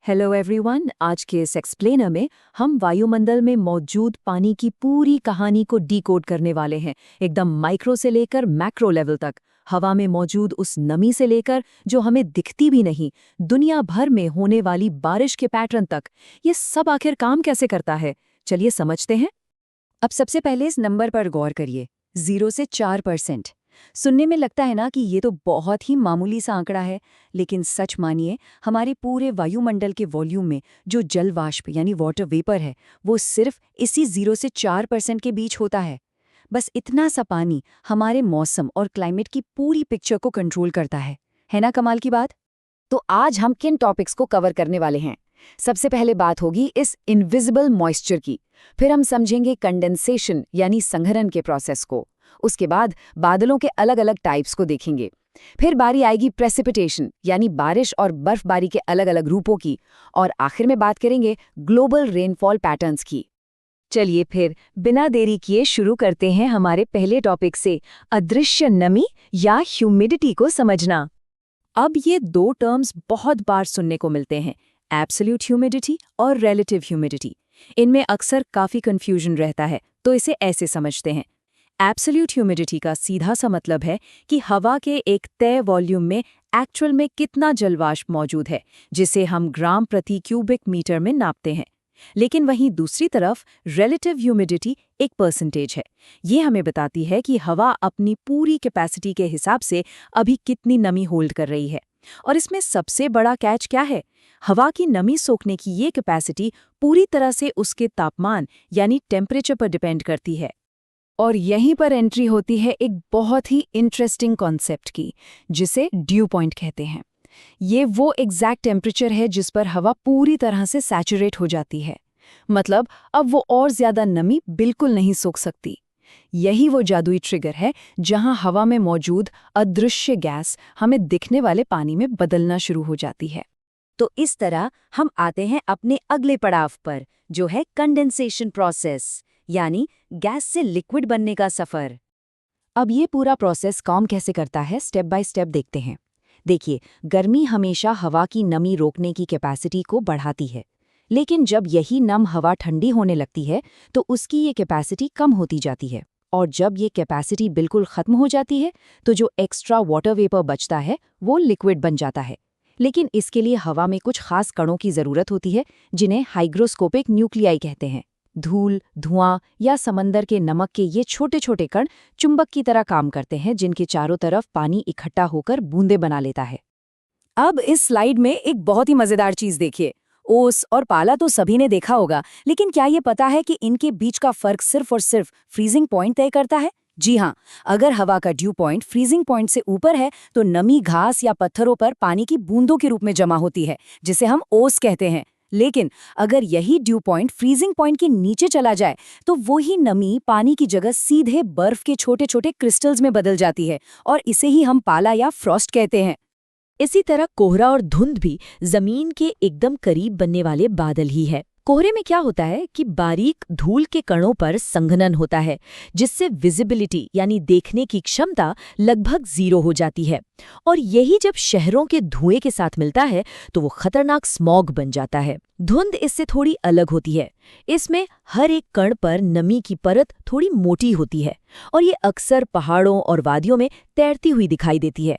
Hello everyone. आज के इस एक्सप्लेनर में हम वायुमंडल में मौजूद पानी की पूरी कहानी को डिकोड करने वाले हैं, एकदम माइक्रो से लेकर मैक्रो लेवल तक। हवा में मौजूद उस नमी से लेकर जो हमें दिखती भी नहीं, दुनिया भर में होने वाली बारिश के पैटर्न तक, ये सब आखिर काम कैसे करता है, चलिए समझते हैं। अब सबसे पहले इस नंबर पर गौर करिए, 0 से 4%। सुनने में लगता है ना कि ये तो बहुत ही मामूली सा आंकड़ा है, लेकिन सच मानिए हमारे पूरे वायुमंडल के वॉल्यूम में जो जल वाष्प यानी वाटर वेपर है, वो सिर्फ इसी 0 से 4% के बीच होता है। बस इतना सा पानी हमारे मौसम और क्लाइमेट की पूरी पिक्चर को कंट्रोल करता है ना कमाल की बात। तो आज हम किन टॉपिक्स को कवर करने वाले हैं? सबसे पहले बात होगी इस इनविजिबल मॉइस्चर की, फिर हम समझेंगे कंडेंसेशन यानी संघनन के प्रोसेस को, उसके बाद बादलों के अलग अलग टाइप्स को देखेंगे, फिर बारी आएगी प्रेसिपिटेशन यानी बारिश और बर्फबारी के अलग अलग रूपों की, और आखिर में बात करेंगे ग्लोबल रेनफॉल पैटर्न्स की। चलिए फिर बिना देरी किए शुरू करते हैं हमारे पहले टॉपिक से, अदृश्य नमी या ह्यूमिडिटी को समझना। अब ये दो टर्म्स बहुत बार सुनने को मिलते हैं, एब्सोल्यूट ह्यूमिडिटी और रिलेटिव ह्यूमिडिटी। इनमें अक्सर काफ़ी कन्फ्यूजन रहता है, तो इसे ऐसे समझते हैं। एब्सोल्यूट ह्यूमिडिटी का सीधा सा मतलब है कि हवा के एक तय वॉल्यूम में एक्चुअल में कितना जलवाष्प मौजूद है, जिसे हम ग्राम प्रति क्यूबिक मीटर में नापते हैं। लेकिन वहीं दूसरी तरफ रिलेटिव ह्यूमिडिटी एक परसेंटेज है। ये हमें बताती है कि हवा अपनी पूरी कैपेसिटी के हिसाब से अभी कितनी नमी होल्ड कर रही है। और इसमें सबसे बड़ा कैच क्या है? हवा की नमी सोखने की ये कैपेसिटी पूरी तरह से उसके तापमान यानी टेम्परेचर पर डिपेंड करती है। और यहीं पर एंट्री होती है एक बहुत ही इंटरेस्टिंग कॉन्सेप्ट की, जिसे ड्यू पॉइंट कहते हैं। ये वो एग्जैक्ट टेम्परेचर है जिस पर हवा पूरी तरह से सैचुरेट हो जाती है, मतलब अब वो और ज्यादा नमी बिल्कुल नहीं सोख सकती। यही वो जादुई ट्रिगर है जहां हवा में मौजूद अदृश्य गैस हमें दिखने वाले पानी में बदलना शुरू हो जाती है। तो इस तरह हम आते हैं अपने अगले पड़ाव पर, जो है कंडेंसेशन प्रोसेस यानी गैस से लिक्विड बनने का सफर। अब ये पूरा प्रोसेस काम कैसे करता है, स्टेप बाय स्टेप देखते हैं। देखिए, गर्मी हमेशा हवा की नमी रोकने की कैपेसिटी को बढ़ाती है, लेकिन जब यही नम हवा ठंडी होने लगती है तो उसकी ये कैपेसिटी कम होती जाती है, और जब ये कैपेसिटी बिल्कुल खत्म हो जाती है तो जो एक्स्ट्रा वाटर वेपर बचता है वो लिक्विड बन जाता है। लेकिन इसके लिए हवा में कुछ खास कणों की जरूरत होती है, जिन्हें हाइग्रोस्कोपिक न्यूक्लियाई कहते हैं। धूल, धुआं या समंदर के नमक के ये छोटे छोटे कण चुंबक की तरह काम करते हैं, जिनके चारों तरफ पानी इकट्ठा होकर बूंदें बना लेता है। अब इस स्लाइड में एक बहुत ही मजेदार चीज देखिए। ओस और पाला तो सभी ने देखा होगा, लेकिन क्या ये पता है कि इनके बीच का फर्क सिर्फ और सिर्फ फ्रीजिंग पॉइंट तय करता है? जी हाँ, अगर हवा का ड्यू पॉइंट फ्रीजिंग पॉइंट से ऊपर है तो नमी घास या पत्थरों पर पानी की बूंदों के रूप में जमा होती है, जिसे हम ओस कहते हैं। लेकिन अगर यही ड्यू पॉइंट फ्रीजिंग पॉइंट के नीचे चला जाए तो वही नमी पानी की जगह सीधे बर्फ के छोटे छोटे क्रिस्टल्स में बदल जाती है, और इसे ही हम पाला या फ्रॉस्ट कहते हैं। इसी तरह कोहरा और धुंध भी जमीन के एकदम करीब बनने वाले बादल ही है। कोहरे में क्या होता है कि बारीक धूल के कणों पर संघनन होता है, जिससे विजिबिलिटी यानी देखने की क्षमता लगभग 0 हो जाती है, और यही जब शहरों के धुएं के साथ मिलता है तो वो खतरनाक स्मॉग बन जाता है। धुंध इससे थोड़ी अलग होती है। इसमें हर एक कण पर नमी की परत थोड़ी मोटी होती है, और ये अक्सर पहाड़ों और वादियों में तैरती हुई दिखाई देती है।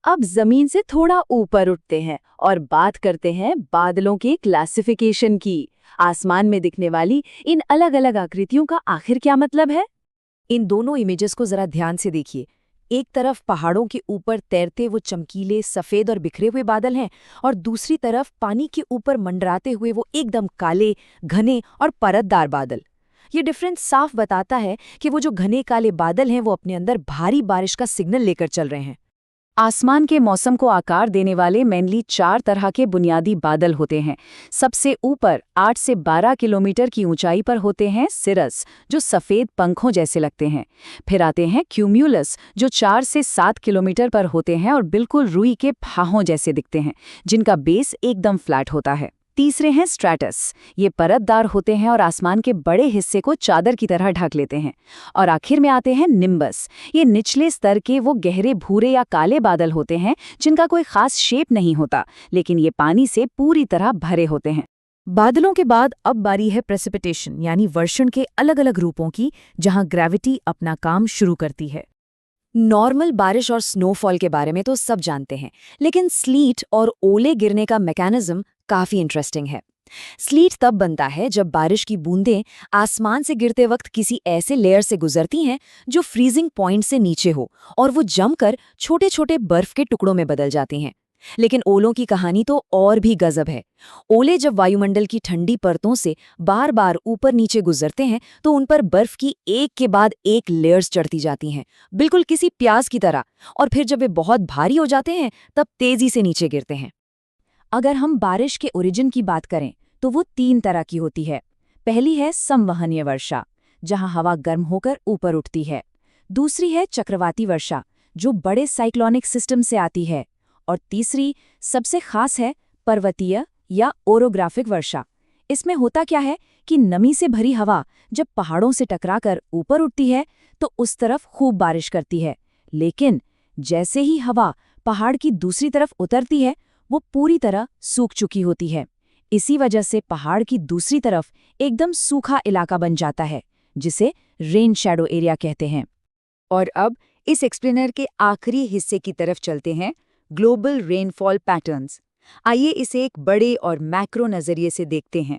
अब जमीन से थोड़ा ऊपर उठते हैं और बात करते हैं बादलों की क्लासिफिकेशन की। आसमान में दिखने वाली इन अलग अलग आकृतियों का आखिर क्या मतलब है? इन दोनों इमेजेस को जरा ध्यान से देखिए। एक तरफ पहाड़ों के ऊपर तैरते वो चमकीले सफेद और बिखरे हुए बादल हैं, और दूसरी तरफ पानी के ऊपर मंडराते हुए वो एकदम काले, घने और परतदार बादल। ये डिफरेंस साफ बताता है कि वो जो घने काले बादल हैं वो अपने अंदर भारी बारिश का सिग्नल लेकर चल रहे हैं। आसमान के मौसम को आकार देने वाले मेनली 4 तरह के बुनियादी बादल होते हैं। सबसे ऊपर 8 से 12 किलोमीटर की ऊंचाई पर होते हैं सिरस, जो सफ़ेद पंखों जैसे लगते हैं। फिर आते हैं क्यूम्यूलस, जो 4 से 7 किलोमीटर पर होते हैं और बिल्कुल रुई के फाहों जैसे दिखते हैं, जिनका बेस एकदम फ्लैट होता है। तीसरे हैं स्ट्रैटस। ये परतदार होते हैं और आसमान के बड़े हिस्से को चादर की तरह ढक लेते हैं। और आखिर में आते हैं निम्बस। ये निचले स्तर के वो गहरे भूरे या काले बादल होते हैं जिनका कोई खास शेप नहीं होता, लेकिन ये पानी से पूरी तरह भरे होते हैं। बादलों के बाद अब बारी है प्रेसिपिटेशन यानी वर्षण के अलग अलग रूपों की, जहां ग्रेविटी अपना काम शुरू करती है। नॉर्मल बारिश और स्नोफॉल के बारे में तो सब जानते हैं, लेकिन स्लीट और ओले गिरने का मैकेनिज्म काफी इंटरेस्टिंग है। स्लीट तब बनता है जब बारिश की बूंदें आसमान से गिरते वक्त किसी ऐसे लेयर से गुजरती हैं जो फ्रीजिंग पॉइंट से नीचे हो और वो जमकर छोटे छोटे बर्फ के टुकड़ों में बदल जाती हैं। लेकिन ओलों की कहानी तो और भी गजब है। ओले जब वायुमंडल की ठंडी परतों से बार बार ऊपर नीचे गुजरते हैं तो उन पर बर्फ की एक के बाद एक लेयर्स चढ़ती जाती हैं, बिल्कुल किसी प्याज की तरह। और फिर जब वे बहुत भारी हो जाते हैं तब तेजी से नीचे गिरते हैं। अगर हम बारिश के ओरिजिन की बात करें तो वो 3 तरह की होती है। पहली है संवहनीय वर्षा, जहां हवा गर्म होकर ऊपर उठती है। दूसरी है चक्रवाती वर्षा, जो बड़े साइक्लोनिक सिस्टम से आती है। और तीसरी सबसे खास है पर्वतीय या ओरोग्राफिक वर्षा। इसमें होता क्या है कि नमी से भरी हवा जब पहाड़ों से टकराकर ऊपर उठती है तो उस तरफ खूब बारिश करती है, लेकिन जैसे ही हवा पहाड़ की दूसरी तरफ उतरती है वो पूरी तरह सूख चुकी होती है। इसी वजह से पहाड़ की दूसरी तरफ एकदम सूखा इलाका बन जाता है, जिसे रेन शैडो एरिया कहते हैं। और अब इस एक्सप्लेनर के आखिरी हिस्से की तरफ चलते हैं, ग्लोबल रेनफॉल पैटर्न्स। आइए इसे एक बड़े और मैक्रो नजरिए से देखते हैं।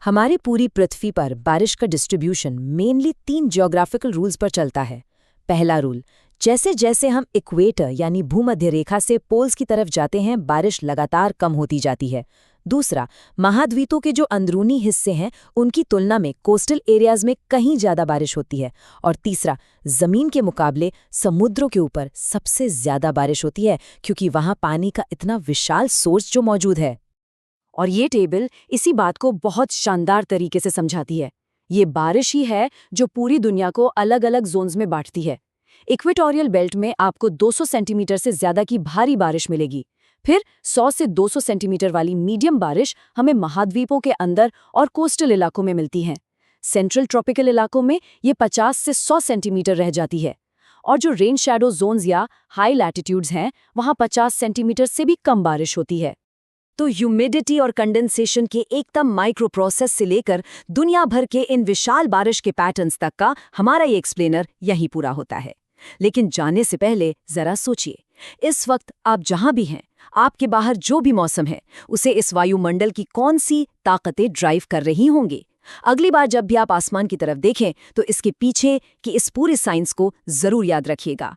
हमारी पूरी पृथ्वी पर बारिश का डिस्ट्रीब्यूशन मेनली 3 ज्योग्राफिकल रूल्स पर चलता है। पहला रूल, जैसे जैसे हम इक्वेटर यानी भूमध्य रेखा से पोल्स की तरफ जाते हैं बारिश लगातार कम होती जाती है। दूसरा, महाद्वीपों के जो अंदरूनी हिस्से हैं उनकी तुलना में कोस्टल एरियाज में कहीं ज़्यादा बारिश होती है। और तीसरा, ज़मीन के मुकाबले समुद्रों के ऊपर सबसे ज़्यादा बारिश होती है क्योंकि वहाँ पानी का इतना विशाल सोर्स जो मौजूद है। और ये टेबल इसी बात को बहुत शानदार तरीके से समझाती है। ये बारिश ही है जो पूरी दुनिया को अलग अलग जोन्स में बांटती है। इक्वेटोरियल बेल्ट में आपको 200 सेंटीमीटर से ज़्यादा की भारी बारिश मिलेगी। फिर 100 से 200 सेंटीमीटर वाली मीडियम बारिश हमें महाद्वीपों के अंदर और कोस्टल इलाकों में मिलती है। सेंट्रल ट्रॉपिकल इलाकों में ये 50 से 100 सेंटीमीटर रह जाती है। और जो रेन शैडो जोन्स या हाई लैटिट्यूड्स हैं, वहाँ 50 सेंटीमीटर से भी कम बारिश होती है। तो ह्यूमिडिटी और कंडेंसेशन के एकदम माइक्रो प्रोसेस से लेकर दुनिया भर के इन विशाल बारिश के पैटर्न्स तक का हमारा ये एक्सप्लेनर यही पूरा होता है। लेकिन जाने से पहले जरा सोचिए, इस वक्त आप जहां भी हैं, आपके बाहर जो भी मौसम है, उसे इस वायुमंडल की कौन सी ताकतें ड्राइव कर रही होंगी। अगली बार जब भी आप आसमान की तरफ देखें तो इसके पीछे की इस पूरे साइंस को जरूर याद रखिएगा।